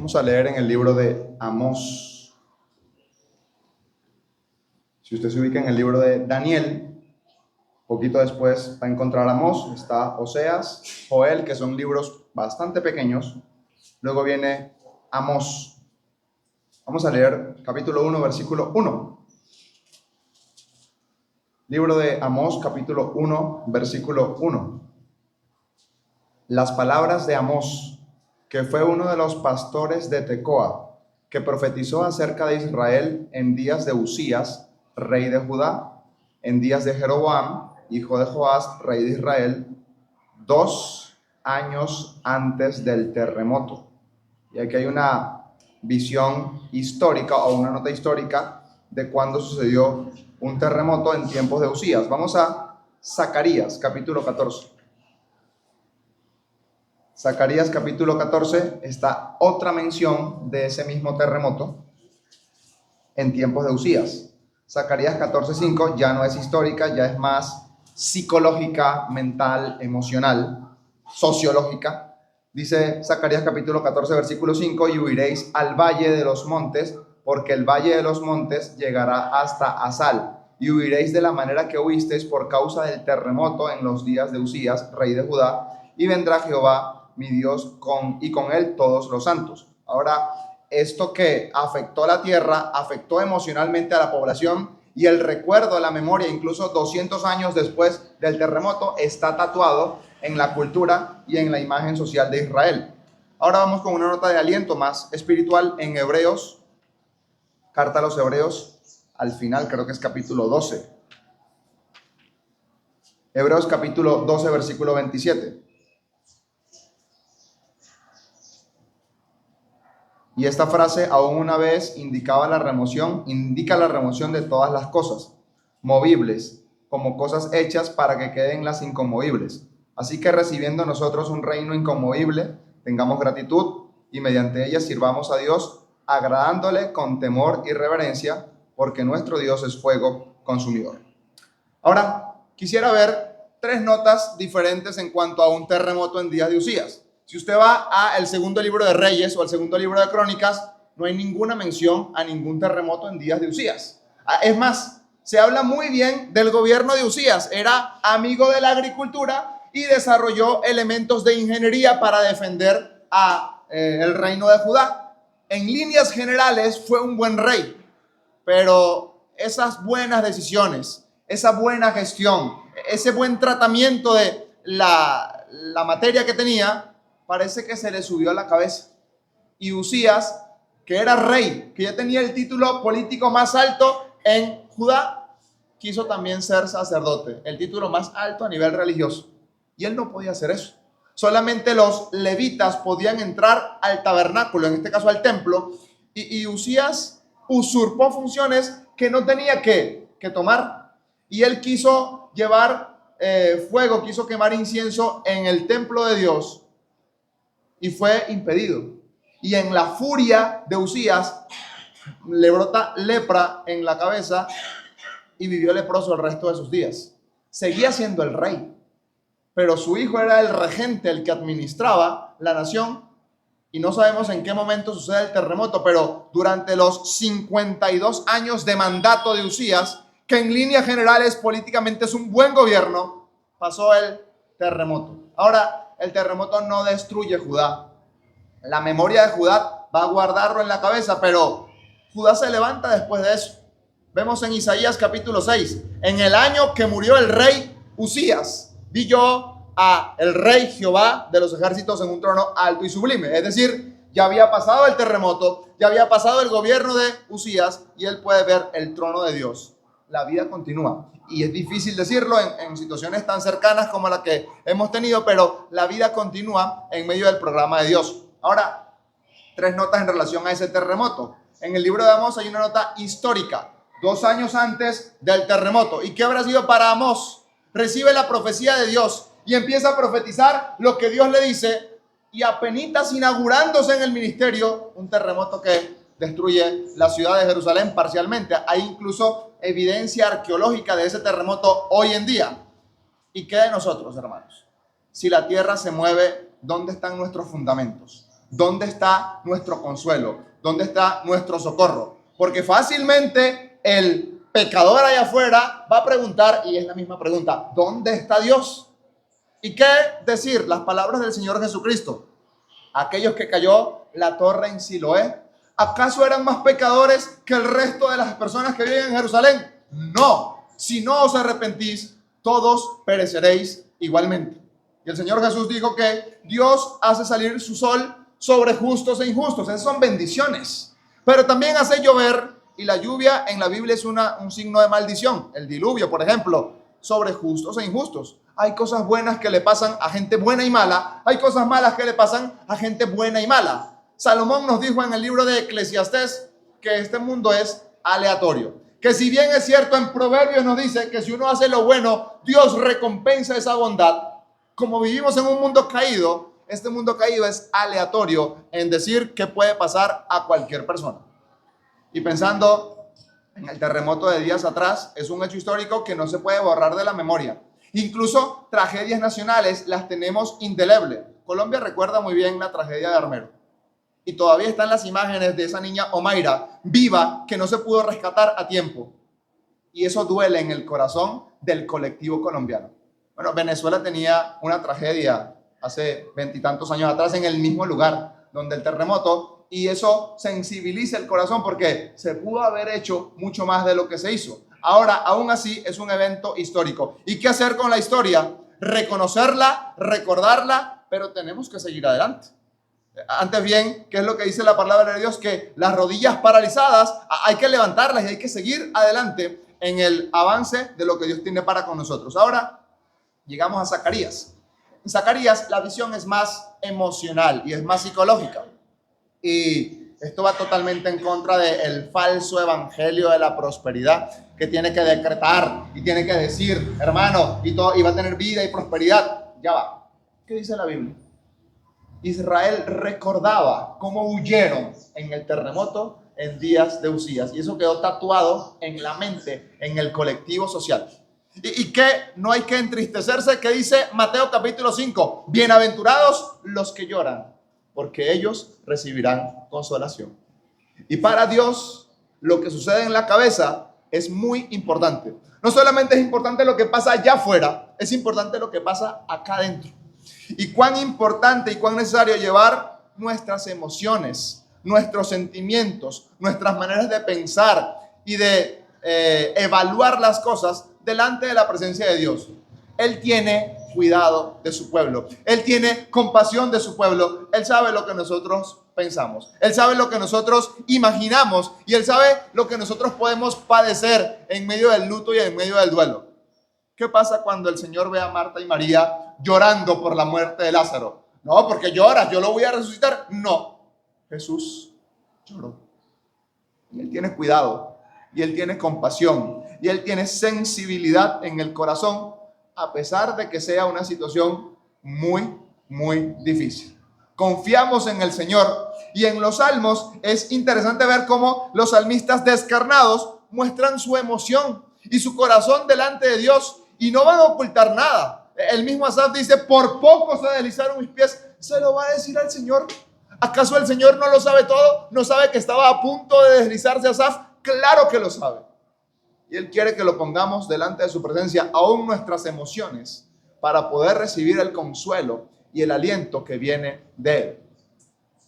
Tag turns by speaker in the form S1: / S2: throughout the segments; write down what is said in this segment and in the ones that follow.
S1: Vamos a leer en el libro de Amós. Si usted se ubica en el libro de Daniel, poquito después va a encontrar Amós, está Oseas, Joel, que son libros bastante pequeños. Luego viene Amós. Vamos a leer capítulo 1, versículo 1. Libro de Amós, capítulo 1, versículo 1. Las palabras de Amós, que fue uno de los pastores de Tecoa, que profetizó acerca de Israel en días de Usías, rey de Judá, en días de Jeroboam, hijo de Joás, rey de Israel, 2 años antes del terremoto. Y aquí hay una visión histórica o una nota histórica de cuándo sucedió un terremoto en tiempos de Usías. Vamos a Zacarías, capítulo 14. Zacarías capítulo 14 está otra mención de ese mismo terremoto en tiempos de Usías. Zacarías 14:5 ya no es histórica, ya es más psicológica, mental, emocional, sociológica. Dice Zacarías capítulo 14 versículo 5: y huiréis al valle de los montes, porque el valle de los montes llegará hasta Asal, y huiréis de la manera que huisteis por causa del terremoto en los días de Usías, rey de Judá, y vendrá Jehová mi Dios con él todos los santos. Ahora, esto que afectó la tierra, afectó emocionalmente a la población, y el recuerdo, la memoria, incluso 200 años después del terremoto, está tatuado en la cultura y en la imagen social de Israel. Ahora vamos con una nota de aliento más espiritual en Hebreos, carta a los Hebreos, al final creo que es capítulo 12. Hebreos capítulo 12, versículo 27. Y esta frase aún una vez indica la remoción de todas las cosas movibles, como cosas hechas para que queden las inconmovibles. Así que recibiendo nosotros un reino inconmovible, tengamos gratitud y mediante ella sirvamos a Dios, agradándole con temor y reverencia, porque nuestro Dios es fuego consumidor. Ahora, quisiera ver 3 notas diferentes en cuanto a un terremoto en días de Usías. Si usted va al segundo libro de Reyes o al segundo libro de Crónicas, no hay ninguna mención a ningún terremoto en días de Usías. Es más, se habla muy bien del gobierno de Usías. Era amigo de la agricultura y desarrolló elementos de ingeniería para defender el reino de Judá. En líneas generales fue un buen rey, pero esas buenas decisiones, esa buena gestión, ese buen tratamiento de la materia que tenía, parece que se le subió a la cabeza. Y Usías, que era rey, que ya tenía el título político más alto en Judá, quiso también ser sacerdote, el título más alto a nivel religioso. Y él no podía hacer eso. Solamente los levitas podían entrar al tabernáculo, en este caso al templo, y Usías usurpó funciones que no tenía que tomar. Y él quiso llevar fuego, quiso quemar incienso en el templo de Dios, y fue impedido. Y en la furia de Usías le brota lepra en la cabeza y vivió leproso el resto de sus días. Seguía siendo el rey, pero su hijo era el regente, el que administraba la nación, y no sabemos en qué momento sucede el terremoto, pero durante los 52 años de mandato de Usías, que en líneas generales políticamente es un buen gobierno, pasó el terremoto. Ahora, el terremoto no destruye Judá. La memoria de Judá va a guardarlo en la cabeza, pero Judá se levanta después de eso. Vemos en Isaías capítulo 6, en el año que murió el rey Usías, vi yo a el rey Jehová de los ejércitos en un trono alto y sublime. Es decir, ya había pasado el terremoto, ya había pasado el gobierno de Usías, y él puede ver el trono de Dios. La vida continúa. Y es difícil decirlo en situaciones tan cercanas como la que hemos tenido, pero la vida continúa en medio del programa de Dios. Ahora, 3 notas en relación a ese terremoto. En el libro de Amós hay una nota histórica, 2 años antes del terremoto. ¿Y qué habrá sido para Amós? Recibe la profecía de Dios y empieza a profetizar lo que Dios le dice, y apenitas inaugurándose en el ministerio, un terremoto que destruye la ciudad de Jerusalén parcialmente. Hay incluso evidencia arqueológica de ese terremoto hoy en día. ¿Y qué de nosotros, hermanos? Si la tierra se mueve, ¿dónde están nuestros fundamentos? ¿Dónde está nuestro consuelo? ¿Dónde está nuestro socorro? Porque fácilmente el pecador allá afuera va a preguntar, y es la misma pregunta, ¿dónde está Dios? ¿Y qué decir? Las palabras del Señor Jesucristo. Aquellos que cayó la torre en Siloé, ¿acaso eran más pecadores que el resto de las personas que viven en Jerusalén? No, si no os arrepentís, todos pereceréis igualmente. Y el Señor Jesús dijo que Dios hace salir su sol sobre justos e injustos. Esas son bendiciones. Pero también hace llover, y la lluvia en la Biblia es un signo de maldición. El diluvio, por ejemplo, sobre justos e injustos. Hay cosas buenas que le pasan a gente buena y mala. Hay cosas malas que le pasan a gente buena y mala. Salomón nos dijo en el libro de Eclesiastés que este mundo es aleatorio. Que si bien es cierto, en Proverbios nos dice que si uno hace lo bueno, Dios recompensa esa bondad. Como vivimos en un mundo caído, este mundo caído es aleatorio en decir qué puede pasar a cualquier persona. Y pensando en el terremoto de días atrás, es un hecho histórico que no se puede borrar de la memoria. Incluso tragedias nacionales las tenemos indeleble. Colombia recuerda muy bien la tragedia de Armero. Y todavía están las imágenes de esa niña Omaira, viva, que no se pudo rescatar a tiempo. Y eso duele en el corazón del colectivo colombiano. Bueno, Venezuela tenía una tragedia hace 20 y tantos años atrás en el mismo lugar donde el terremoto, y eso sensibiliza el corazón porque se pudo haber hecho mucho más de lo que se hizo. Ahora, aún así, es un evento histórico. ¿Y qué hacer con la historia? Reconocerla, recordarla, pero tenemos que seguir adelante. Antes bien, ¿qué es lo que dice la palabra de Dios? Que las rodillas paralizadas hay que levantarlas y hay que seguir adelante en el avance de lo que Dios tiene para con nosotros. Ahora llegamos a Zacarías. En Zacarías la visión es más emocional y es más psicológica. Y esto va totalmente en contra del falso evangelio de la prosperidad que tiene que decretar y tiene que decir, hermano, y va a tener vida y prosperidad. Ya va. ¿Qué dice la Biblia? Israel recordaba cómo huyeron en el terremoto en días de Usías, y eso quedó tatuado en la mente, en el colectivo social. Y que no hay que entristecerse, que dice Mateo capítulo 5, bienaventurados los que lloran, porque ellos recibirán consolación. Y para Dios, lo que sucede en la cabeza es muy importante. No solamente es importante lo que pasa allá afuera, es importante lo que pasa acá adentro. Y cuán importante y cuán necesario llevar nuestras emociones, nuestros sentimientos, nuestras maneras de pensar y de evaluar las cosas delante de la presencia de Dios. Él tiene cuidado de su pueblo. Él tiene compasión de su pueblo. Él sabe lo que nosotros pensamos. Él sabe lo que nosotros imaginamos. Y Él sabe lo que nosotros podemos padecer en medio del luto y en medio del duelo. ¿Qué pasa cuando el Señor ve a Marta y María llorando por la muerte de Lázaro? No, porque lloras, yo lo voy a resucitar. No, Jesús lloró. Y Él tiene cuidado. Y Él tiene compasión. Y Él tiene sensibilidad en el corazón, a pesar de que sea una situación muy, muy difícil. Confiamos en el Señor. Y en los salmos es interesante ver cómo los salmistas descarnados muestran su emoción y su corazón delante de Dios y no van a ocultar nada. El mismo Asaf dice, por poco se deslizaron mis pies. ¿Se lo va a decir al Señor? ¿Acaso el Señor no lo sabe todo? ¿No sabe que estaba a punto de deslizarse Asaf? Claro que lo sabe. Y Él quiere que lo pongamos delante de su presencia, aún nuestras emociones, para poder recibir el consuelo y el aliento que viene de Él.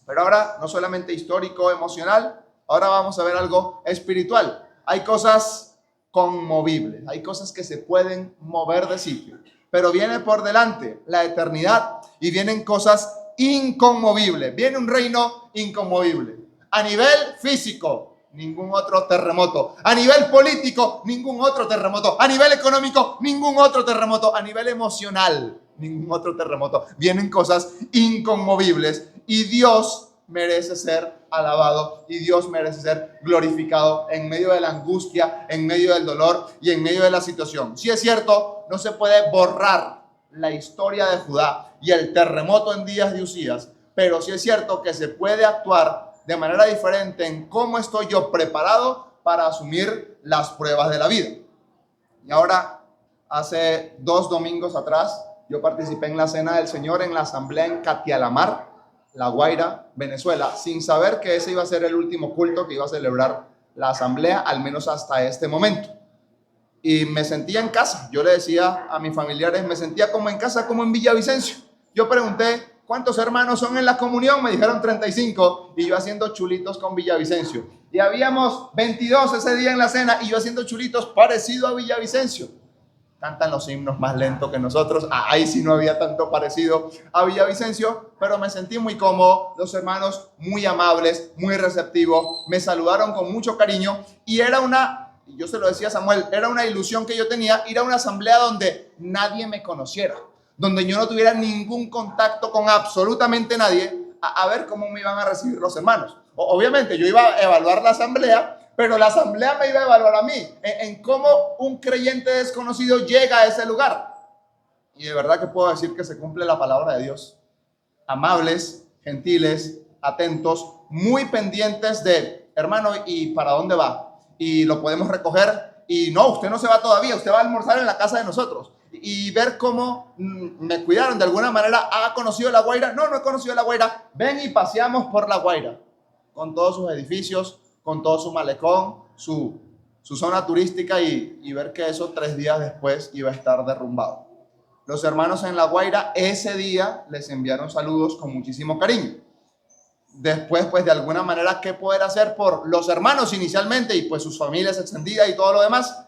S1: Pero ahora, no solamente histórico, emocional, ahora vamos a ver algo espiritual. Hay cosas conmovibles, hay cosas que se pueden mover de sitio, pero viene por delante la eternidad y vienen cosas inconmovibles. Viene un reino inconmovible. A nivel físico, ningún otro terremoto. A nivel político, ningún otro terremoto. A nivel económico, ningún otro terremoto. A nivel emocional, ningún otro terremoto. Vienen cosas inconmovibles y Dios merece ser alabado y Dios merece ser glorificado en medio de la angustia, en medio del dolor y en medio de la situación. Si es cierto, no se puede borrar la historia de Judá y el terremoto en días de Usías, pero sí es cierto que se puede actuar de manera diferente en cómo estoy yo preparado para asumir las pruebas de la vida. Y ahora, hace 2 domingos atrás, yo participé en la Cena del Señor en la asamblea en Catialamar. La Guaira, Venezuela, sin saber que ese iba a ser el último culto que iba a celebrar la asamblea, al menos hasta este momento. Y me sentía en casa. Yo le decía a mis familiares, me sentía como en casa, como en Villavicencio. Yo pregunté, ¿cuántos hermanos son en la comunión? Me dijeron 35 y yo haciendo chulitos con Villavicencio. Y habíamos 22 ese día en la cena y yo haciendo chulitos parecido a Villavicencio. Cantan los himnos más lento que nosotros. Ahí sí no había tanto parecido a Villavicencio, pero me sentí muy cómodo. Los hermanos muy amables, muy receptivos, me saludaron con mucho cariño y yo se lo decía a Samuel, era una ilusión que yo tenía ir a una asamblea donde nadie me conociera, donde yo no tuviera ningún contacto con absolutamente nadie, a ver cómo me iban a recibir los hermanos. Obviamente yo iba a evaluar la asamblea, pero la asamblea me iba a evaluar a mí en cómo un creyente desconocido llega a ese lugar. Y de verdad que puedo decir que se cumple la palabra de Dios. Amables, gentiles, atentos, muy pendientes de, hermano, ¿y para dónde va? Y lo podemos recoger. Y no, usted no se va todavía, usted va a almorzar en la casa de nosotros. Y ver cómo me cuidaron de alguna manera. ¿Ha conocido La Guaira? No, no he conocido La Guaira. Ven y paseamos por La Guaira, con todos sus edificios, con todo su malecón, su zona turística y ver que eso 3 días después iba a estar derrumbado. Los hermanos en La Guaira ese día les enviaron saludos con muchísimo cariño. Después, pues de alguna manera, ¿qué poder hacer por los hermanos inicialmente y pues sus familias extendidas y todo lo demás?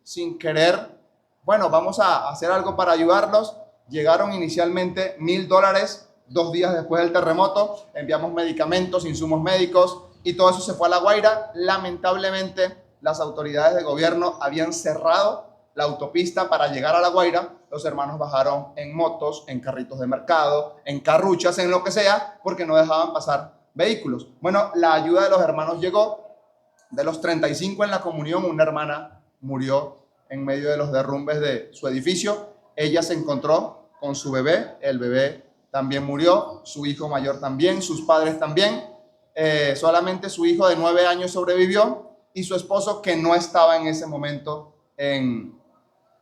S1: Sin querer, bueno, vamos a hacer algo para ayudarlos. Llegaron inicialmente $1,000 2 días después del terremoto. Enviamos medicamentos, insumos médicos y todo eso se fue a La Guaira. Lamentablemente, las autoridades de gobierno habían cerrado la autopista para llegar a La Guaira. Los hermanos bajaron en motos, en carritos de mercado, en carruchas, en lo que sea, porque no dejaban pasar vehículos. Bueno, la ayuda de los hermanos llegó. De los 35 en la comunión, una hermana murió en medio de los derrumbes de su edificio. Ella se encontró con su bebé, el bebé también murió, su hijo mayor también, sus padres también. Solamente su hijo de 9 años sobrevivió y su esposo, que no estaba en ese momento en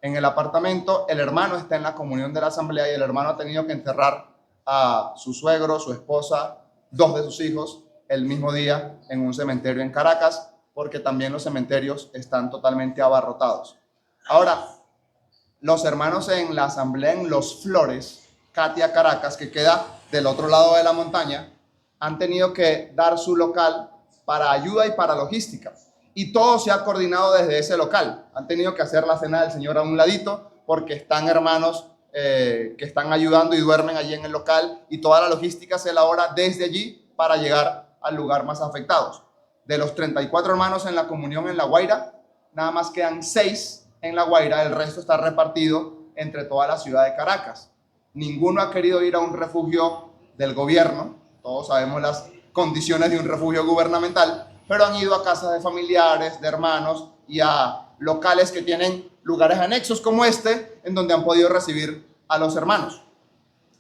S1: el apartamento. El hermano está en la comunión de la asamblea y el hermano ha tenido que enterrar a su suegro, su esposa, 2 de sus hijos el mismo día en un cementerio en Caracas, porque también los cementerios están totalmente abarrotados. Ahora, los hermanos en la asamblea en Los Flores, Katia, Caracas, que queda del otro lado de la montaña, han tenido que dar su local para ayuda y para logística. Y todo se ha coordinado desde ese local. Han tenido que hacer la cena del Señor a un ladito porque están hermanos que están ayudando y duermen allí en el local y toda la logística se elabora desde allí para llegar al lugar más afectados. De los 34 hermanos en la comunión en La Guaira, nada más quedan 6 en La Guaira, el resto está repartido entre toda la ciudad de Caracas. Ninguno ha querido ir a un refugio del gobierno, todos sabemos las condiciones de un refugio gubernamental, pero han ido a casas de familiares, de hermanos y a locales que tienen lugares anexos como este, en donde han podido recibir a los hermanos.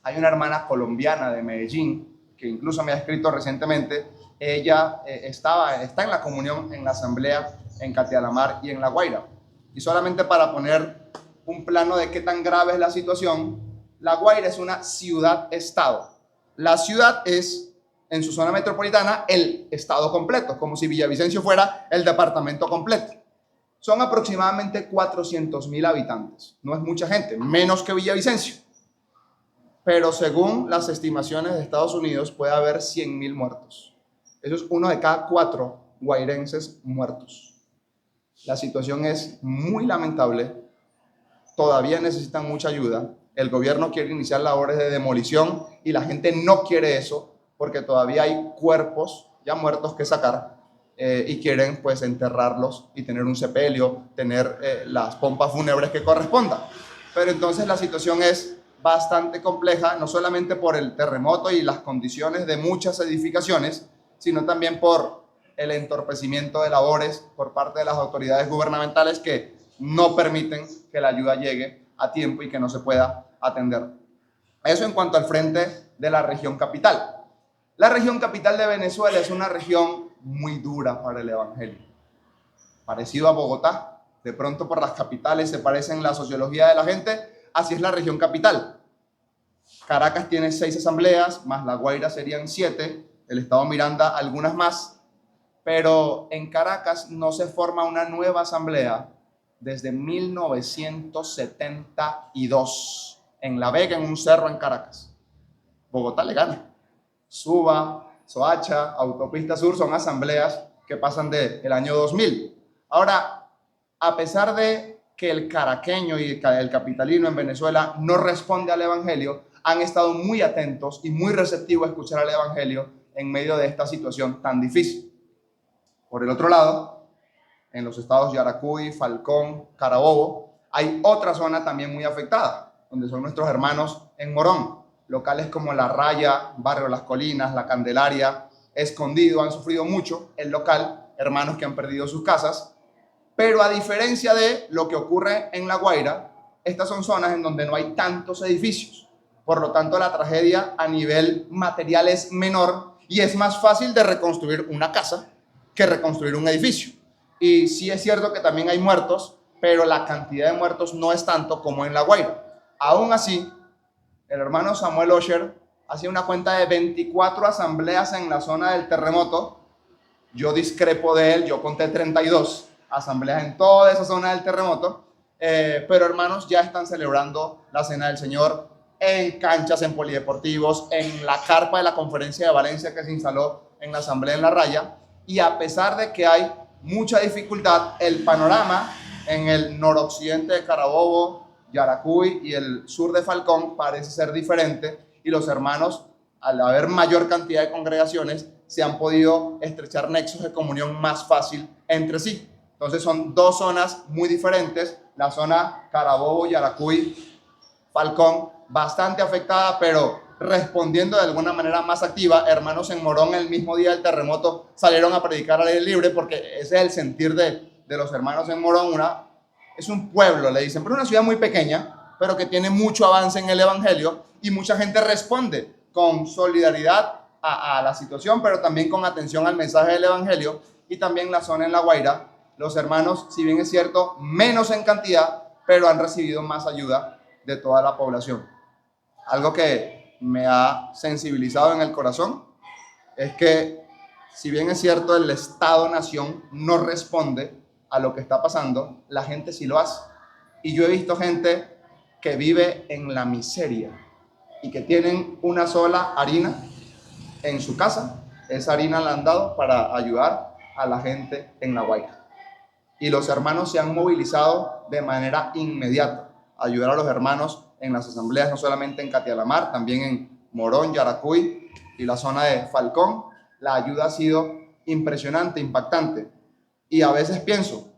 S1: Hay una hermana colombiana de Medellín, que incluso me ha escrito recientemente. Ella está en la comunión, en la asamblea, en Catialamar y en La Guaira. Y solamente para poner un plano de qué tan grave es la situación, La Guaira es una ciudad-estado. La ciudad es, en su zona metropolitana, el estado completo, como si Villavicencio fuera el departamento completo. Son aproximadamente 400,000 habitantes. No es mucha gente, menos que Villavicencio. Pero según las estimaciones de Estados Unidos, puede haber 100,000 muertos. Eso es 1 de cada 4 guairenses muertos. La situación es muy lamentable. Todavía necesitan mucha ayuda. El gobierno quiere iniciar labores de demolición y la gente no quiere eso porque todavía hay cuerpos ya muertos que sacar y quieren pues enterrarlos y tener un sepelio, tener las pompas fúnebres que correspondan. Pero entonces la situación es bastante compleja, no solamente por el terremoto y las condiciones de muchas edificaciones, sino también por el entorpecimiento de labores por parte de las autoridades gubernamentales que no permiten que la ayuda llegue a tiempo y que no se pueda atender. Eso en cuanto al frente de la región capital. La región capital de Venezuela es una región muy dura para el evangelio. Parecido a Bogotá, de pronto por las capitales se parece en la sociología de la gente, así es la región capital. Caracas tiene 6 asambleas, más La Guaira serían 7, el estado Miranda algunas más, pero en Caracas no se forma una nueva asamblea desde 1972, en La Vega, en un cerro en Caracas. Bogotá le gana. Suba, Soacha, Autopista Sur son asambleas que pasan del año 2000. Ahora, a pesar de que el caraqueño y el capitalino en Venezuela no responde al evangelio, han estado muy atentos y muy receptivos a escuchar al evangelio en medio de esta situación tan difícil. Por el otro lado, en los estados Yaracuy, Falcón, Carabobo, hay otra zona también muy afectada, donde son nuestros hermanos en Morón. Locales como La Raya, Barrio Las Colinas, La Candelaria, Escondido, han sufrido mucho el local, hermanos que han perdido sus casas. Pero a diferencia de lo que ocurre en La Guaira, estas son zonas en donde no hay tantos edificios. Por lo tanto, la tragedia a nivel material es menor y es más fácil de reconstruir una casa que reconstruir un edificio. Y sí es cierto que también hay muertos, pero la cantidad de muertos no es tanto como en La Guaira. Aún así, el hermano Samuel Osher hacía una cuenta de 24 asambleas en la zona del terremoto. Yo discrepo de él, yo conté 32 asambleas en toda esa zona del terremoto, pero hermanos ya están celebrando la Cena del Señor en canchas, en polideportivos, en la carpa de la conferencia de Valencia que se instaló en la asamblea en La Raya, y a pesar de que hay mucha dificultad, el panorama en el noroccidente de Carabobo, Yaracuy y el sur de Falcón parece ser diferente, y los hermanos, al haber mayor cantidad de congregaciones, se han podido estrechar nexos de comunión más fácil entre sí. Entonces son dos zonas muy diferentes, la zona Carabobo, Yaracuy, Falcón, bastante afectada, pero respondiendo de alguna manera más activa. Hermanos en Morón, el mismo día del terremoto, salieron a predicar al aire libre, porque ese es el sentir de los hermanos en Morón. Es un pueblo, le dicen, pero una ciudad muy pequeña, pero que tiene mucho avance en el evangelio, y mucha gente responde con solidaridad a la situación, pero también con atención al mensaje del evangelio. Y también la zona en La Guaira, los hermanos, si bien es cierto, menos en cantidad, pero han recibido más ayuda de toda la población. Algo que me ha sensibilizado en el corazón es que, si bien es cierto, el Estado-nación no responde a lo que está pasando, la gente sí lo hace. Y yo he visto gente que vive en la miseria y que tienen una sola harina en su casa. Esa harina la han dado para ayudar a la gente en La Guaira. Y los hermanos se han movilizado de manera inmediata a ayudar a los hermanos en las asambleas, no solamente en Catialamar, también en Morón, Yaracuy y la zona de Falcón. La ayuda ha sido impresionante, impactante. Y a veces pienso,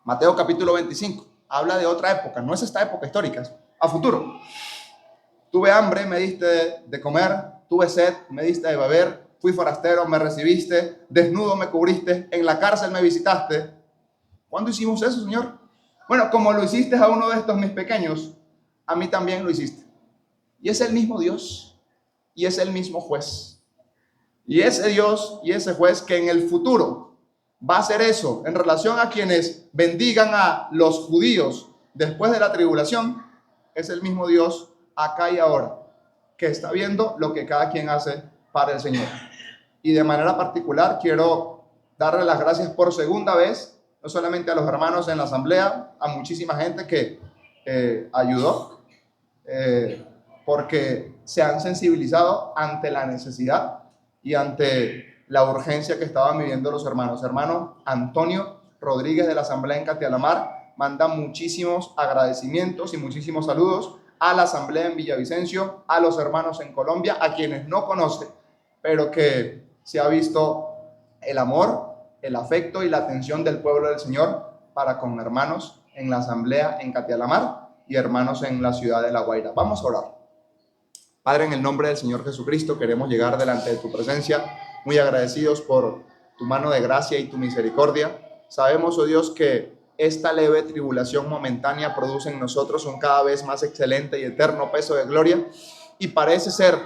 S1: Mateo capítulo 25 habla de otra época, no es esta época histórica, es a futuro. Tuve hambre, me diste de comer, tuve sed, me diste de beber, fui forastero, me recibiste, desnudo me cubriste, en la cárcel me visitaste. ¿Cuándo hicimos eso, Señor? Bueno, como lo hiciste a uno de estos mis pequeños, a mí también lo hiciste. Y es el mismo Dios, y es el mismo juez. Y ese Dios y ese juez que en el futuro va a hacer eso en relación a quienes bendigan a los judíos después de la tribulación, es el mismo Dios acá y ahora, que está viendo lo que cada quien hace para el Señor. Y de manera particular quiero darle las gracias por segunda vez, no solamente a los hermanos en la asamblea, a muchísima gente que ayudó, porque se han sensibilizado ante la necesidad y ante la urgencia que estaban viviendo los hermanos. Hermano Antonio Rodríguez de la asamblea en Catialamar manda muchísimos agradecimientos y muchísimos saludos a la asamblea en Villavicencio, a los hermanos en Colombia, a quienes no conoce, pero que se ha visto el amor, el afecto y la atención del pueblo del Señor para con hermanos en la asamblea en Catialamar y hermanos en la ciudad de La Guaira. Vamos a orar. Padre, en el nombre del Señor Jesucristo, queremos llegar delante de tu presencia, muy agradecidos por tu mano de gracia y tu misericordia. Sabemos, oh Dios, que esta leve tribulación momentánea produce en nosotros un cada vez más excelente y eterno peso de gloria, y parece ser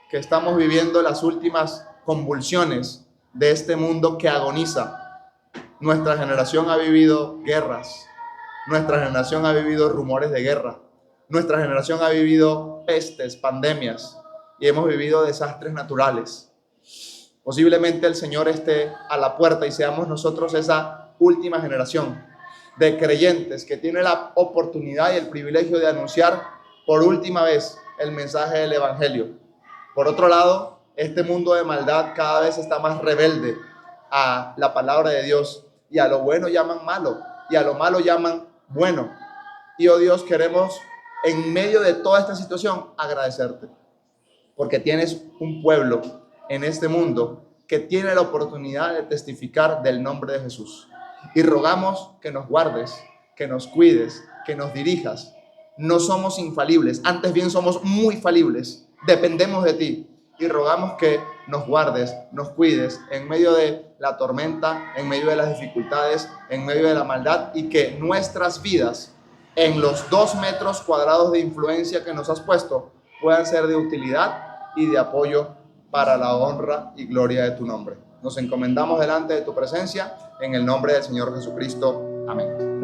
S1: que estamos viviendo las últimas convulsiones de este mundo que agoniza. Nuestra generación ha vivido guerras, nuestra generación ha vivido rumores de guerra, Nuestra generación ha vivido pestes, pandemias y hemos vivido desastres naturales. Posiblemente el Señor esté a la puerta y seamos nosotros esa última generación de creyentes que tiene la oportunidad y el privilegio de anunciar por última vez el mensaje del Evangelio. Por otro lado, este mundo de maldad cada vez está más rebelde a la palabra de Dios, y a lo bueno llaman malo y a lo malo llaman bueno. Y oh Dios, queremos en medio de toda esta situación agradecerte, porque tienes un pueblo en este mundo que tiene la oportunidad de testificar del nombre de Jesús. Y rogamos que nos guardes, que nos cuides, que nos dirijas. No somos infalibles, antes bien somos muy falibles, dependemos de ti. Y rogamos que nos guardes, nos cuides en medio de la tormenta, en medio de las dificultades, en medio de la maldad, y que nuestras vidas, en los 2 metros cuadrados de influencia que nos has puesto, puedan ser de utilidad y de apoyo para la honra y gloria de tu nombre. Nos encomendamos delante de tu presencia, en el nombre del Señor Jesucristo. Amén.